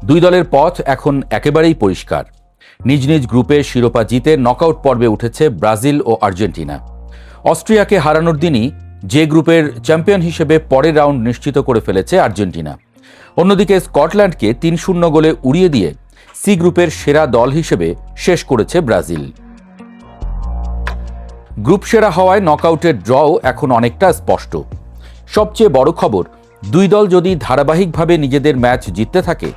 দুই দলের পথ এখন একেবারেই পরিষ্কার। নিজ নিজ গ্রুপে শিরোপা জিতে নকআউট পর্বে উঠেছে ব্রাজিল ও আর্জেন্টিনা। অস্ট্রিয়াকে হারানোর দিনই যে গ্রুপের চ্যাম্পিয়ন হিসেবে পরের রাউন্ড নিশ্চিত করে ফেলেছে আর্জেন্টিনা। অন্যদিকে স্কটল্যান্ডকে ৩-০ গোলে উড়িয়ে দিয়ে সি গ্রুপের সেরা দল হিসেবে শেষ করেছে ব্রাজিল। গ্রুপ সেরা হওয়ায় নকআউটের ড্রও এখন অনেকটা স্পষ্ট। সবচেয়ে বড় খবর, দুই দল যদি ধারাবাহিকভাবে নিজেদের ম্যাচ জিততে থাকে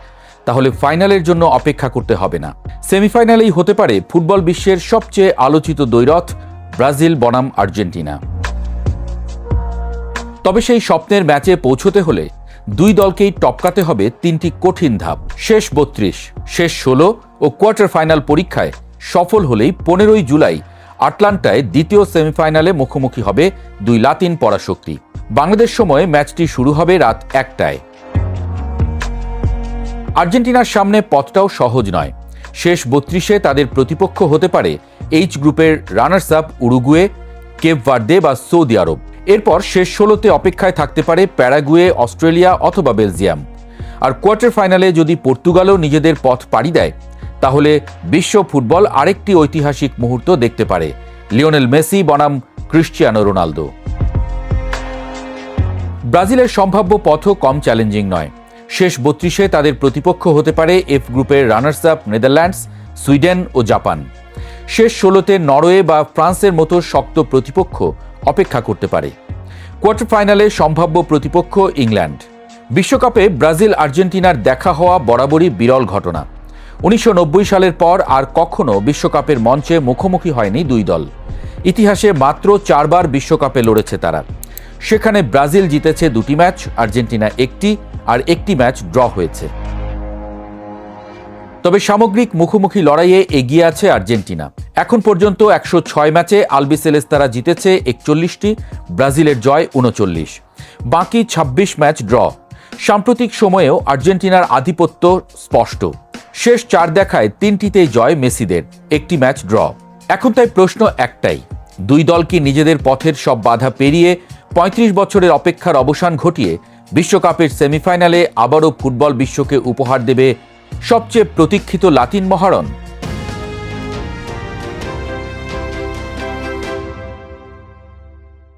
তাহলে ফাইনালের জন্য অপেক্ষা করতে হবে না। সেমিফাইনালেই হতে পারে ফুটবল বিশ্বের সবচেয়ে আলোচিত দ্বৈরথ ব্রাজিল বনাম আর্জেন্টিনা। তবে সেই স্বপ্নের ম্যাচে পৌঁছতে হলে দুই দলকেই টপকাতে হবে ৩টি কঠিন ধাপ। শেষ ৩২, শেষ ১৬ ও কোয়ার্টার ফাইনাল পরীক্ষায় সফল হলেই ১৫ই জুলাই আটলান্টায় দ্বিতীয় সেমিফাইনালে মুখোমুখি হবে দুই লাতিন পরাশক্তি। বাংলাদেশ সময়ে ম্যাচটি শুরু হবে রাত ১টায়। আর্জেন্টিনার সামনে পথটাও সহজ নয়। শেষ ৩২-এ তাদের প্রতিপক্ষ হতে পারে এইচ গ্রুপের runners up Uruguay, Cape Verde বা সৌদি আরব। এরপর শেষ ১৬তে অপেক্ষায় থাকতে পারে প্যারাগুয়ে, অস্ট্রেলিয়া অথবা বেলজিয়াম। আর কোয়ার্টার ফাইনালে যদি পর্তুগালও নিজেদের পথ পাড়ি দেয় তাহলে বিশ্ব ফুটবল আরেকটি ঐতিহাসিক মুহূর্ত দেখতে পারে, লিওনেল মেসি বনাম ক্রিশ্চিয়ানো রোনালদো। ব্রাজিলের সম্ভাব্য পথও কম চ্যালেঞ্জিং নয়। শেষ ৩২-এ তাদের প্রতিপক্ষ হতে পারে এফ গ্রুপের রানার্স আপ নেদারল্যান্ডস, সুইডেন ও জাপান। শেষ ১৬তে নরওয়ে বা ফ্রান্সের মতো শক্ত প্রতিপক্ষ অপেক্ষা করতে পারে। কোয়ার্টার ফাইনালে সম্ভাব্য প্রতিপক্ষ ইংল্যান্ড। বিশ্বকাপে ব্রাজিল আর্জেন্টিনার দেখা হওয়া বরাবরই বিরল ঘটনা। ১৯৯০ সালের পর আর কখনো বিশ্বকাপের মঞ্চে মুখোমুখি হয়নি দুই দল। ইতিহাসে মাত্র ৪ বার বিশ্বকাপে লড়েছে তারা। সেখানে ব্রাজিল জিতেছে ২টি ম্যাচ, আর্জেন্টিনা ১টি, আর ১টি ম্যাচ ড্র হয়েছে। তবে সামগ্রিক মুখোমুখি লড়াইয়ে এগিয়ে আছে আর্জেন্টিনা। এখন পর্যন্ত ১০৬ ম্যাচে আলবিসেলেস্তারা জিতেছে ৪১টি, ব্রাজিলের জয় ৩৯। বাকি ২৬ ম্যাচ ড্র। সাম্প্রতিক সময়েও আর্জেন্টিনার আধিপত্য স্পষ্ট। শেষ ৪ দেখায় ৩টিতেই জয় মেসিদের, ১টি ম্যাচ ড্র। এখন তাই প্রশ্ন একটাই, দুই দল কি নিজেদের পথের সব বাধা পেরিয়ে ৩৫ বছরের অপেক্ষার অবসান ঘটিয়ে বিশ্বকাপের সেমিফাইনালে আবারও ফুটবল বিশ্বকে উপহার দেবে সবচেয়ে প্রতীক্ষিত লাতিন মহারণ?